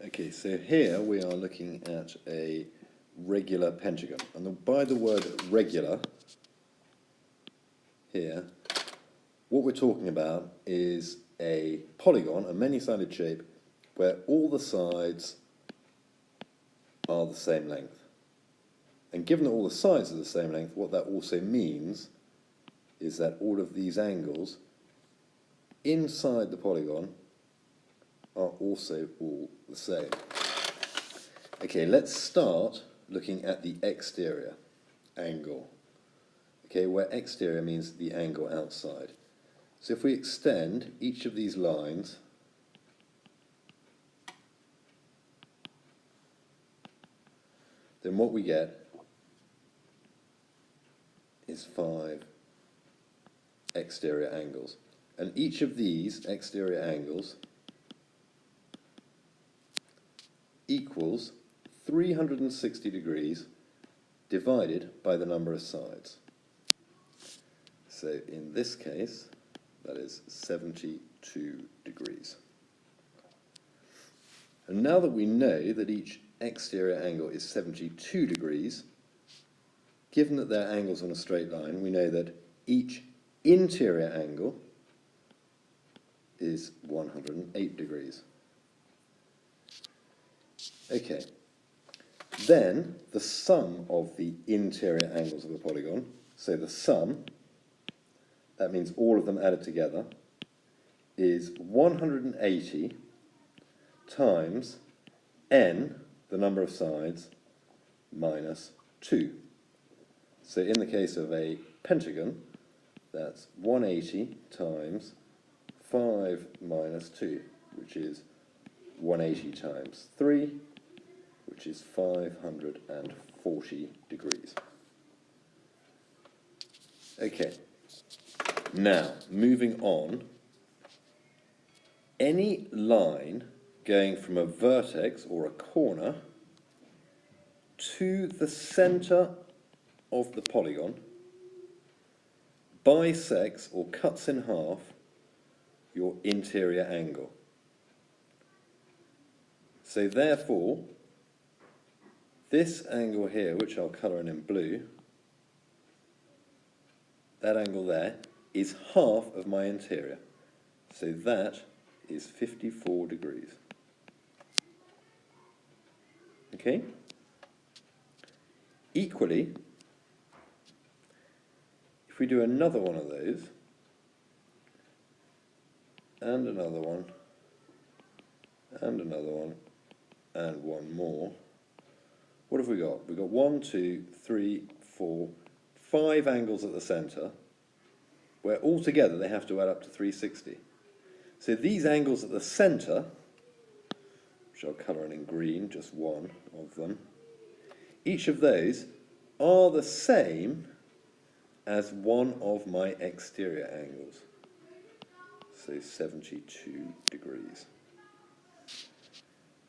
Okay, so here we are looking at a regular pentagon. And by the word regular, here, what we're talking about is a polygon, a many-sided shape, where all the sides are the same length. And given that all the sides are the same length, what that also means is that all of these angles inside the polygon are also all the same. Okay, let's start looking at the exterior angle. Okay, where exterior means the angle outside. So if we extend each of these lines then what we get is 5 exterior angles. And each of these exterior angles equals 360 degrees divided by the number of sides. So in this case, that is 72 degrees. And now that we know that each exterior angle is 72 degrees, given that they're angles on a straight line, we know that each interior angle is 108 degrees. Okay, then the sum of the interior angles of a polygon, so the sum, that means all of them added together, is 180 times n, the number of sides, minus 2. So in the case of a pentagon, that's 180 times 5 minus 2, which is 180 times 3, which is 540 degrees. Okay, now moving on, any line going from a vertex or a corner to the centre of the polygon bisects or cuts in half your interior angle. So therefore, this angle here, which I'll colour in blue, that angle there is half of my interior. So that is 54 degrees. Okay? Equally, if we do another one of those, and another one, and another one, and one more, what have we got? We've got 1, 2, 3, 4, 5 angles at the centre, where altogether they have to add up to 360. So these angles at the centre, which I'll colour in green, just one of them, each of those are the same as one of my exterior angles. So 72 degrees.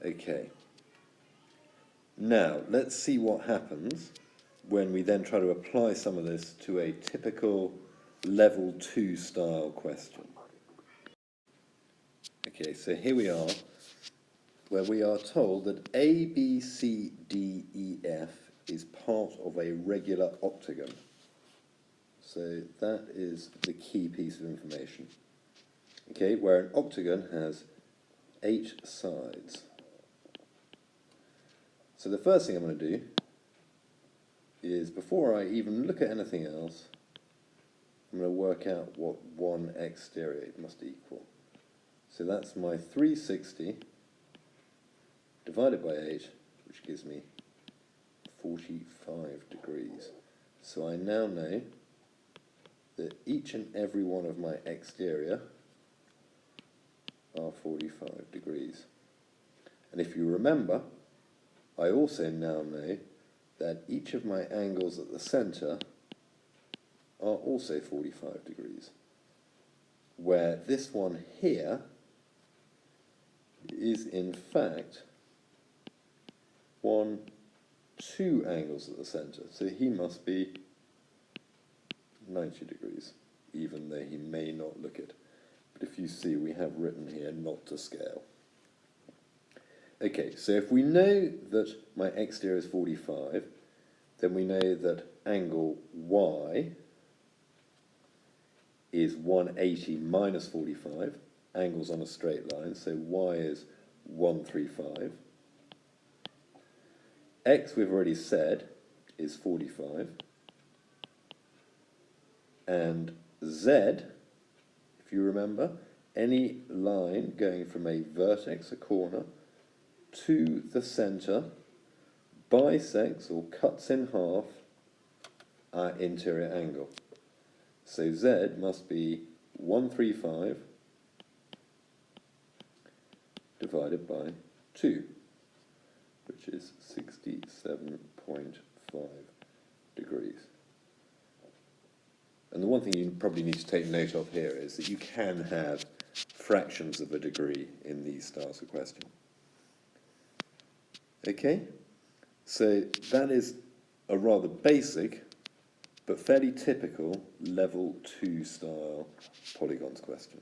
Okay. Now, let's see what happens when we then try to apply some of this to a typical level 2 style question. Okay, so here we are, where we are told that A, B, C, D, E, F is part of a regular octagon. So that is the key piece of information. Okay, where an octagon has 8 sides. So the first thing I'm going to do is, before I even look at anything else, I'm going to work out what one exterior must equal. So that's my 360 divided by 8, which gives me 45 degrees. So I now know that each and every one of my exterior are 45 degrees. And if you remember, I also now know that each of my angles at the centre are also 45 degrees, where this one here is in fact 2 angles at the centre, so he must be 90 degrees, even though he may not look it. But if you see, we have written here not to scale. Okay, so if we know that my exterior is 45, then we know that angle Y is 180 minus 45, angles on a straight line, so Y is 135. X, we've already said, is 45. And Z, if you remember, any line going from a vertex, a corner, to the centre bisects or cuts in half our interior angle. So Z must be 135 divided by 2, which is 67.5 degrees. And the one thing you probably need to take note of here is that you can have fractions of a degree in these styles of question. Okay, so that is a rather basic but fairly typical level 2 style polygons question.